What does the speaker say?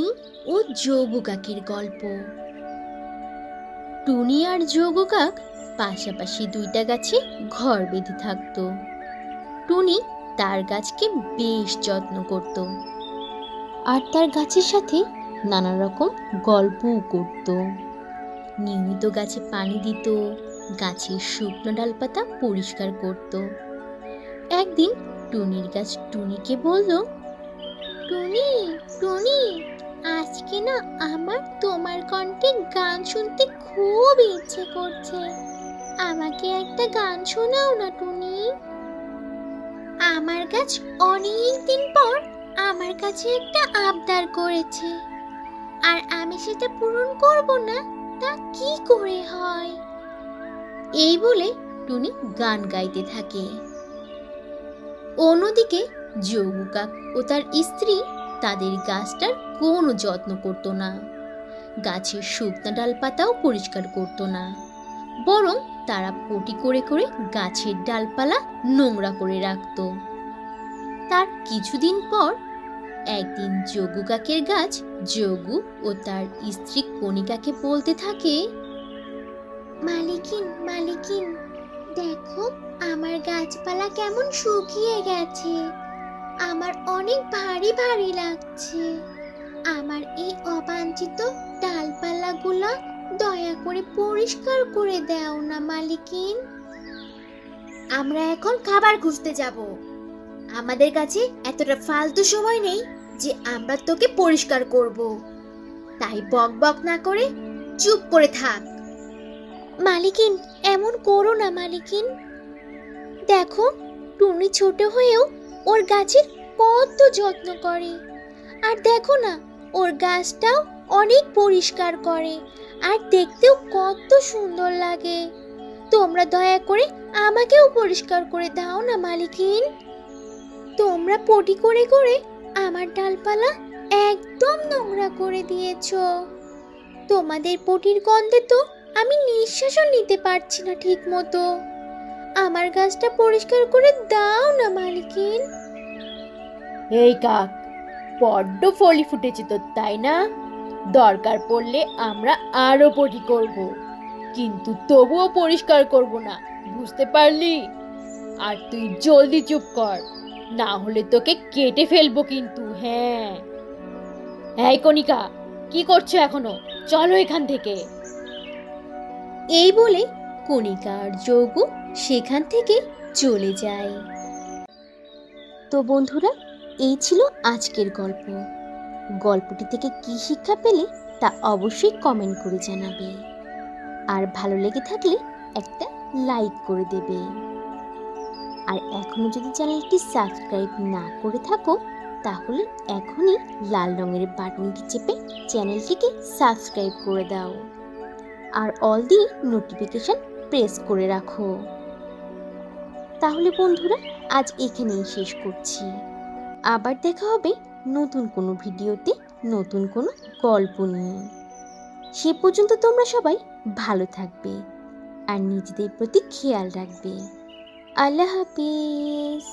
টুনি ও যোগু কাকের গল্প। টুনি আর যোগু কাক পাশাপাশি দুইটা গাছে ঘর বেঁধে থাকতো। টুনি তার গাছকে বেশ যত্ন করত আর তার গাছের সাথে নানা রকম গল্পও করত। নিয়মিত গাছে পানি দিত, গাছের শুকনো ডালপাতা পরিষ্কার করত। একদিন টুনির গাছ টুনিকে বলল, টুনি টুনি, আজকে না আমার তোমার কণ্ঠে গান শুনতে খুব ইচ্ছে করছে। আমাকে একটা গান শোনাও না টুনি। আমার গাছ অনেক দিন পর আমার কাছে একটা আবদার করেছে, আর আমি সেটা পূরণ করব না তা কি করে হয়? এই বলে টুনি গান গাইতে থাকে। অন্যদিকে যোগু কাক ও তার স্ত্রী তাদের গাছটার কোনো যত্ন করতো না, গাছের শুকনো ডালপাতাও পরিষ্কার করতো না, বরং তারা পটি করে করে গাছের ডালপালা নোংরা করে রাখত। তার কিছুদিন পর একদিন যোগু কাকের গাছ যোগু ও তার স্ত্রী কণিকাকে বলতে থাকে, মালিকিন মালিকিন, দেখো আমার গাছপালা কেমন শুকিয়ে গেছে। আমার অনেক ভারী ভারী লাগছে। আমার এই অবাঞ্ছিত ডালপালাগুলো দয়া করে পরিষ্কার করে দাও না মালিকিন। আমরা এখন খাবার খুঁজতে যাব। আমাদের কাছে এতটা ফালতু সময় নেই যে আমরা তোকে পরিষ্কার করব। তাই বক বক না করে চুপ করে থাক। মালিকিন, এমন করো না মালিকিন। দেখো টুনি ছোট হয়েও ওর গাছের কত যত্ন করে, আর দেখো না ওর গাছটাও অনেক পরিষ্কার করে, আর দেখতেও কত সুন্দর লাগে। তোমরা দয়া করে আমাকেও পরিষ্কার করে দাও না মালিকিন। তোমরা পটি করে করে আমার ডালপালা একদম নোংরা করে দিয়েছো। তোমাদের পটির গন্ধে তো আমি নিঃশ্বাসও নিতে পারছি না ঠিক মতো। আমার গাছটা পরিষ্কার করে দাও না মালিকিন। এই কাক, বড্ড ফলি ফুটেছে তোর, তাই না? দরকার পড়লে আমরা আরো পটি করব, কিন্তু তবুও পরিষ্কার করব না, বুঝতে পারলি? আর তুই জলদি চুপ কর, না হলে তোকে কেটে ফেলবো কিন্তু। হ্যাঁ, এই কণিকা, কি করছো এখনো? চলো এখান থেকে। এই বলে কণিকা আর যোগু সেখান থেকে চলে যায়। তো বন্ধুরা, এই ছিল আজকের গল্প। গল্পটি থেকে কি শিক্ষা পেলে তা অবশ্যই কমেন্ট করে জানাবে, আর ভালো লেগে থাকলে একটা লাইক করে দেবে। আর এখনো যদি চ্যানেলটি সাবস্ক্রাইব না করে থাকো, তাহলে এখনই লাল রঙের বাটনটি চেপে চ্যানেলটিকে সাবস্ক্রাইব করে দাও, আর অল দি নোটিফিকেশন প্রেস করে রাখো। তাহলে বন্ধুরা, আজ এখানেই শেষ করছি। আবার দেখা হবে নতুন কোনো ভিডিওতে, নতুন কোনো গল্প নিয়ে। সে পর্যন্ত তোমরা সবাই ভালো থাকবে আর নিজেদের প্রতি খেয়াল রাখবে। আল্লাহ হাফিজ।